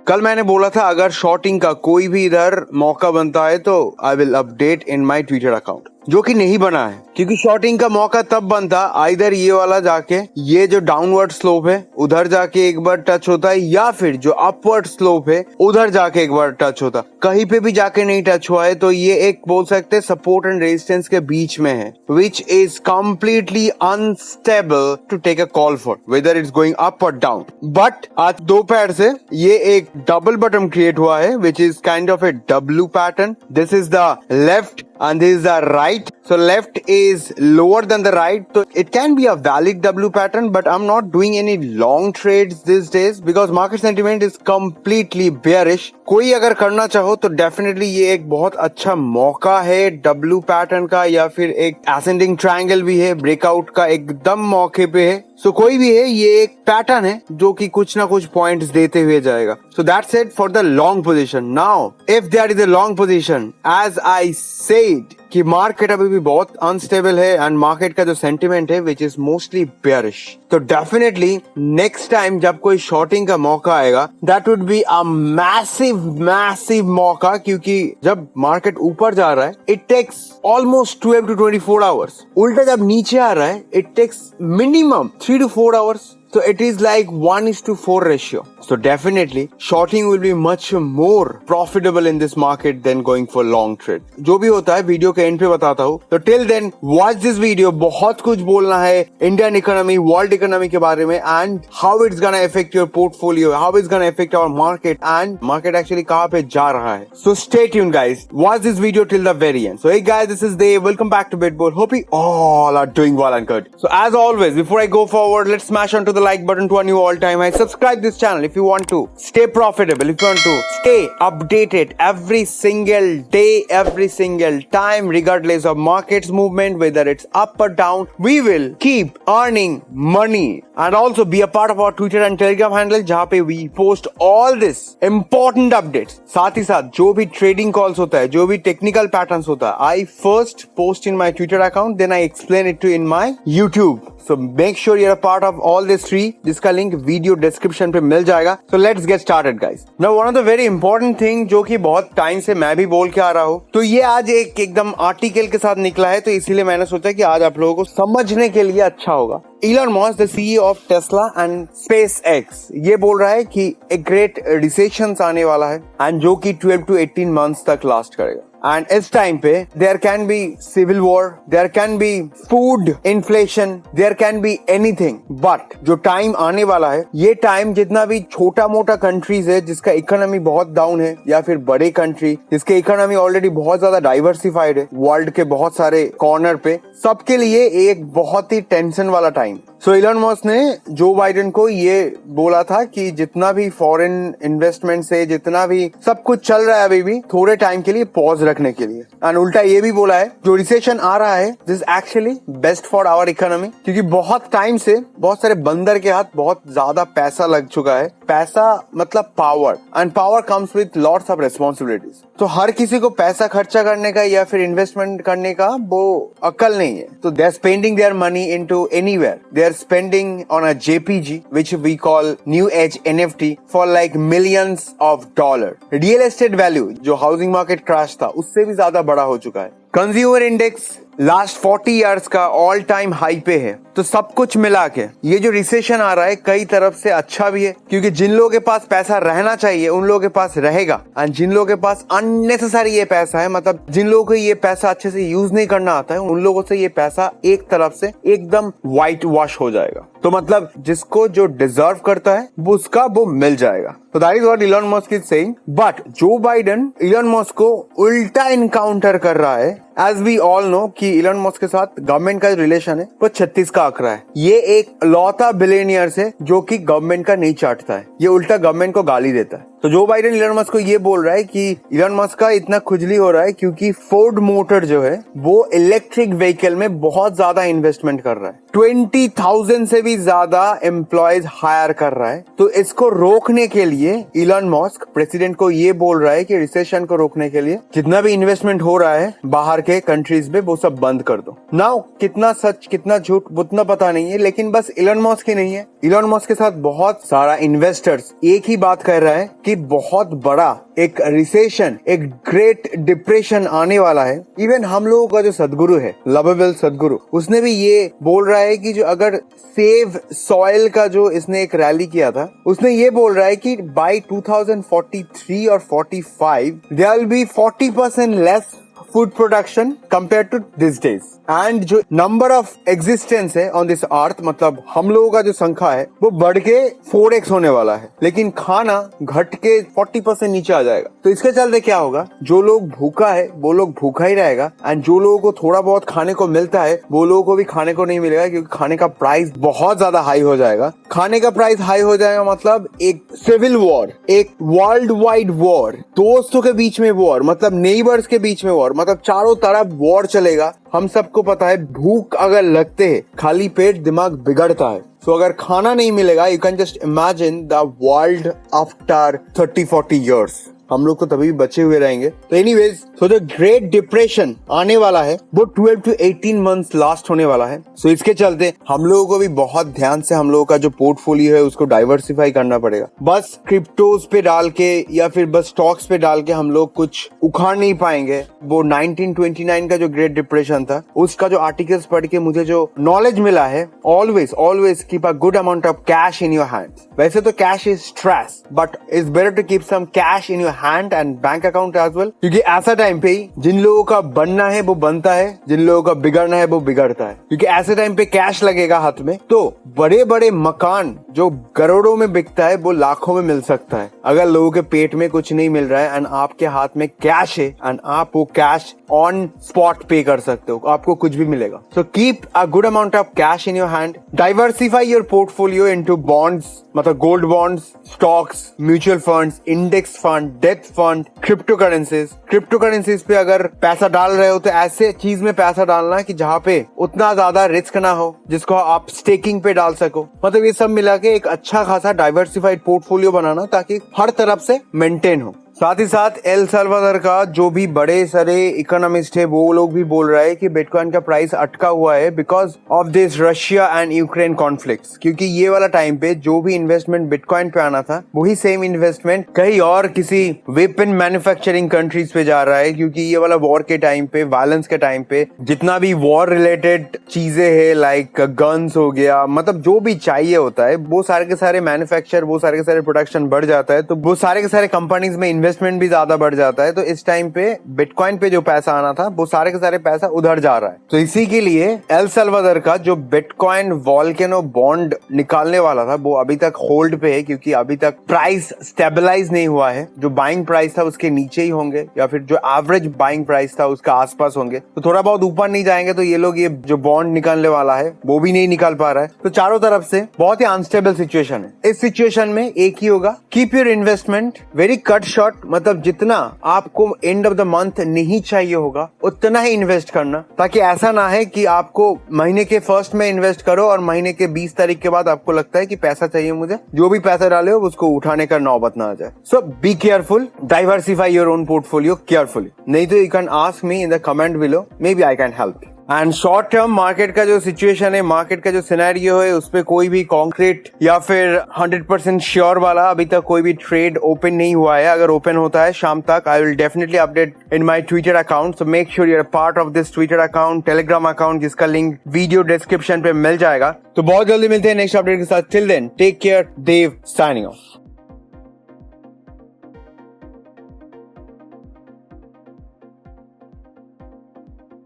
कल मैंने बोला था अगर शॉर्टिंग का कोई भी इधर मौका बनता है तो I will update in my Twitter account, जो कि नहीं बना है क्योंकि शॉर्टिंग का मौका तब बनता आइदर ये वाला जाके ये जो डाउनवर्ड स्लोप है उधर जाके एक बार टच होता है, या फिर जो अपवर्ड स्लोप है उधर जाके एक बार टच होता। कहीं पे भी जाके नहीं टच हुआ है तो ये एक बोल सकते हैं सपोर्ट एंड रेजिस्टेंस के बीच में है, which is completely unstable to take a call for whether it's going up और डाउन। बट आज दोपहर से ये एक डबल बटन क्रिएट हुआ है which is kind of A W pattern. This is the left and this is the right, so left is lower than the right, so it can be a valid W pattern, but I'm not doing any long trades these days because market sentiment is completely bearish. कोई अगर करना चाहो तो definitely ये एक बहुत अच्छा मौका है W पैटर्न का, या फिर एक ascending triangle भी है, ब्रेकआउट का एकदम मौके पे है। सो कोई भी है, ये एक पैटर्न है जो कि कुछ ना कुछ पॉइंट्स देते हुए जाएगा। So that's it for the long position. Now if there is a long position, as I said कि मार्केट अभी भी बहुत अनस्टेबल है एंड मार्केट का जो सेंटिमेंट है विच इज मोस्टली बेयरिश, तो डेफिनेटली नेक्स्ट टाइम जब कोई शॉर्टिंग का मौका आएगा that would be a massive मौका, क्योंकि जब मार्केट ऊपर जा रहा है it takes almost 12 to 24 hours, उल्टा जब नीचे आ रहा है it takes minimum 3 to 4 hours. So it is like 1:4 ratio. So definitely shorting will be much more profitable in this market than going for long trade. जो भी होता है वीडियो के एंड पे बताता हूँ। तो till then watch this video. बहुत कुछ बोलना है इंडियन इकोनॉमी, वर्ल्ड इकोनॉमी के बारे में and how it's gonna affect your portfolio, how it's gonna affect our market and market actually कहाँ पे जा रहा है। So stay tuned guys. Watch this video till the very end. So hey guys, this is Dave. Welcome back to BitBull. Hope you all are doing well and good. So as always, before I go forward, let's smash onto the like button to a new all-time high. Subscribe this channel if you want to stay profitable, if you want to stay updated every single day, every single time, regardless of market's movement, whether it's up or down. We will keep earning money and also be a part of our Twitter and Telegram handle जहाँ पे we post all this important updates. साथ ही साथ जो भी trading calls होता है, जो भी technical patterns होता है, I first post in my Twitter account, then I explain it to in my YouTube. So make sure you're a part of all these three, जिसका लिंक वीडियो डिस्क्रिप्शन पे मिल जाएगा। So let's get started guys. Now one of the very important thing जो कि बहुत time से मैं भी बोल के आ रहा हूँ, तो ये आज एक एकदम आर्टिकल के साथ निकला है, तो इसीलिए मैंने सोचा कि आज आप लोगों को समझने के लिए अच्छा होगा। Elon Musk, the CEO of Tesla and SpaceX, ये बोल रहा है कि एक ग्रेट रिसेशन आने वाला है एंड जो कि 12 to 18 months तक लास्ट करेगा। एंड इस टाइम पे there can be civil war, there can be food inflation, there can be anything, but जो टाइम आने वाला है, ये टाइम जितना भी छोटा मोटा कंट्रीज है जिसका इकोनॉमी बहुत डाउन है, या फिर बड़े कंट्री जिसके इकोनॉमी ऑलरेडी बहुत ज्यादा डाइवर्सिफाइड है वर्ल्ड के बहुत सारे कॉर्नर पे, सबके लिए एक बहुत ही टेंशन वाला टाइम। सो इलॉन मस्क ने जो बाइडेन को ये बोला था कि जितना भी फॉरेन इन्वेस्टमेंट से जितना भी सब कुछ चल रहा है अभी भी थोड़े टाइम के लिए पॉज रखने के लिए, एंड उल्टा ये भी बोला है जो रिसेशन आ रहा है this actually best for our economy, क्योंकि बहुत टाइम से बहुत सारे बंदर के हाथ बहुत ज्यादा पैसा लग चुका है। पैसा मतलब power, and power comes with lots of responsibilities. तो हर किसी को पैसा खर्चा करने का या फिर इन्वेस्टमेंट करने का वो अक्ल नहीं है, तो they are spending their money into anywhere. They are spending on a JPG, which we call new age NFT, for like millions of dollars. Real estate value जो housing market crash था उससे भी ज्यादा बड़ा हो चुका है। कंज्यूमर इंडेक्स लास्ट 40 इयर्स का ऑल टाइम हाई पे है। तो सब कुछ मिला के ये जो रिसेशन आ रहा है कई तरफ से अच्छा भी है, क्योंकि जिन लोगों के पास पैसा रहना चाहिए उन लोगों के पास रहेगा, और जिन लोगों के पास अननेसेसरी ये पैसा है, मतलब जिन लोगों को ये पैसा अच्छे से यूज नहीं करना आता है, उन लोगों से ये पैसा एक तरफ से एकदम व्हाइट वॉश हो जाएगा। तो मतलब जिसको जो डिजर्व करता है वो उसका वो मिल जाएगा। तो that is what Elon Musk is saying. But Joe Biden Elon Musk को उल्टा इनकाउंटर कर रहा है। एज वी ऑल नो कि इलॉन मस्क के साथ गवर्नमेंट का जो रिलेशन है वो 36 का आंकड़ा है। ये एक लौता बिलियनियर है जो कि गवर्नमेंट का नहीं चाटता है, ये उल्टा गवर्नमेंट को गाली देता है। तो जो बाइडेन इलॉन मस्क को ये बोल रहा है कि इलॉन मस्क का इतना खुजली हो रहा है क्योंकि फोर्ड मोटर जो है वो इलेक्ट्रिक व्हीकल में बहुत ज्यादा इन्वेस्टमेंट कर रहा है, 20,000 से भी ज्यादा एम्प्लॉयज हायर कर रहा है। तो इसको रोकने के लिए इलॉन मस्क प्रेसिडेंट को ये बोल रहा है कि रिसेशन को रोकने के लिए जितना भी इन्वेस्टमेंट हो रहा है बाहर के कंट्रीज में वो सब बंद कर दो। नाउ कितना सच कितना झूठ उतना पता नहीं है, लेकिन बस इलॉन मस्क ही नहीं है, इलॉन मस्क के साथ बहुत सारा इन्वेस्टर्स एक ही बात कह रहा है कि कि बहुत बड़ा एक रिसेशन, एक ग्रेट डिप्रेशन आने वाला है। इवन हम लोगों का जो सदगुरु है, लवेबल सदगुरु, उसने भी ये बोल रहा है कि जो अगर सेव सॉइल का जो इसने एक रैली किया था, उसने ये बोल रहा है कि बाय 2043 और 45 there will be 40% less food production compare to this days. And जो नंबर ऑफ एग्जिस्टेंस है ऑन दिस अर्थ, मतलब हम लोगों का जो संख्या है वो बढ़ के 4x होने वाला है, लेकिन खाना घट के 40% नीचे आ जाएगा। तो इसके चलते क्या होगा, जो लोग भूखा है वो लोग भूखा ही रहेगा, एंड जो लोगों को थोड़ा बहुत खाने को मिलता है वो लोगों को भी खाने को नहीं मिलेगा, क्योंकि खाने का प्राइस बहुत ज्यादा हाई हो जाएगा। खाने का प्राइस हाई हो जाएगा मतलब एक सिविल वॉर, एक वर्ल्ड वाइड वॉर, दोस्तों के बीच में वॉर, मतलब नेबर्स के बीच में वॉर, मतलब चारों तरफ वॉर चलेगा। हम सबको पता है भूख अगर लगते है, खाली पेट दिमाग बिगड़ता है। सो अगर खाना नहीं मिलेगा, you can just imagine the world after 30-40 years। हम लोग तो तभी भी बचे हुए रहेंगे। तो anyways, so the great depression आने वाला है, वो 12 to 18 months लास्ट होने वाला है। सो इसके चलते हम लोगों को भी बहुत ध्यान से हम लोगों का जो पोर्टफोलियो है उसको डाइवर्सिफाई करना पड़ेगा। बस क्रिप्टोज पे डाल के या फिर बस स्टॉक्स पे डाल के हम लोग कुछ उखाड़ नहीं पाएंगे। वो 1929 का जो ग्रेट डिप्रेशन था, उसका जो आर्टिकल्स पढ़ के मुझे जो नॉलेज मिला है, always keep a good amount of cash in your hands. वैसे तो cash is stress, but it's better to keep some cash in your hand and bank account as well, क्योंकि ऐसा टाइम पे ही जिन लोगों का बनना है वो बनता है, जिन लोगों का बिगड़ना है वो बिगड़ता है। क्योंकि ऐसे टाइम पे कैश लगेगा हाथ में, तो बड़े बड़े मकान जो करोड़ों में बिकता है वो लाखों में मिल सकता है। अगर लोगों के पेट में कुछ नहीं मिल रहा है एंड आपके हाथ में कैश है एंड आप वो कैश ऑन स्पॉट पे कर सकते हो, आपको कुछ भी मिलेगा। So keep a good amount of cash in your hand, diversify your portfolio into bonds, मतलब gold bonds, stocks, mutual funds, index fund, debt fund, crypto currencies पे अगर पैसा डाल रहे हो तो ऐसे चीज में पैसा डालना कि जहाँ पे उतना ज्यादा रिस्क ना हो, जिसको आप स्टेकिंग पे डाल सको। मतलब ये सब मिला के एक अच्छा खासा डाइवर्सिफाइड पोर्टफोलियो बनाना, ताकि हर तरफ से मेंटेन हो। साथ ही साथ एल साल्वाडोर का जो भी बड़े सारे इकोनॉमिस्ट है वो लोग भी बोल रहा है कि बिटकॉइन का प्राइस अटका हुआ है because of this Russia and Ukraine conflicts. क्योंकि ये वाला टाइम पे जो भी इन्वेस्टमेंट बिटकॉइन पे आना था, वही सेम इन्वेस्टमेंट कहीं और किसी वेपन मैन्युफैक्चरिंग कंट्रीज पे जा रहा है। क्योंकि ये वाला वॉर के टाइम पे, वायलेंस के टाइम पे जितना भी वॉर रिलेटेड चीजें है, लाइक गन्स हो गया, मतलब जो भी चाहिए होता है, वो सारे के सारे मैन्युफैक्चर, वो सारे के सारे प्रोडक्शन बढ़ जाता है, तो वो सारे के सारे कंपनीज में इन्वेस्टमेंट भी ज्यादा बढ़ जाता है। तो इस टाइम पे बिटकॉइन पे जो पैसा आना था वो सारे के सारे पैसा उधर जा रहा है। तो इसी के लिए एल साल्वाडोर का जो बिटकॉइन वोल्केनो बॉन्ड निकालने वाला था वो अभी तक होल्ड पे है, क्योंकि अभी तक प्राइस स्टेबलाइज नहीं हुआ है। जो बाइंग प्राइस था उसके नीचे ही होंगे, या फिर जो एवरेज बाइंग प्राइस था उसका आसपास होंगे। तो थोड़ा बहुत ऊपर नहीं जाएंगे तो ये लोग ये जो बॉन्ड निकालने वाला है वो भी नहीं निकाल पा रहा है। तो चारों तरफ से बहुत ही अनस्टेबल सिचुएशन है। इस सिचुएशन में एक ही होगा, keep your investment very cut short, मतलब जितना आपको एंड ऑफ द मंथ नहीं चाहिए होगा उतना ही इन्वेस्ट करना, ताकि ऐसा ना है कि आपको महीने के फर्स्ट में इन्वेस्ट करो और महीने के 20 तारीख के बाद आपको लगता है कि पैसा चाहिए मुझे, जो भी पैसा डाले हो उसको उठाने का नौबत ना आ जाए। So be careful, diversify your own portfolio carefully, नहीं तो you can ask me in the comment below, maybe I can help. And short term market का जो सिचुएशन है, मार्केट का जो सिनेरियो है, उस पे कोई भी कॉन्क्रीट या फिर 100% श्योर वाला अभी तक कोई भी ट्रेड ओपन नहीं हुआ है। अगर ओपन होता है शाम तक, I will definitely update in my Twitter account. So make sure you are part of this Twitter account, Telegram account, जिसका लिंक वीडियो डिस्क्रिप्शन पे मिल जाएगा। तो बहुत जल्दी मिलते हैं नेक्स्ट अपडेट के साथ। टिल देन टेक केयर, देव साइनिंग ऑफ।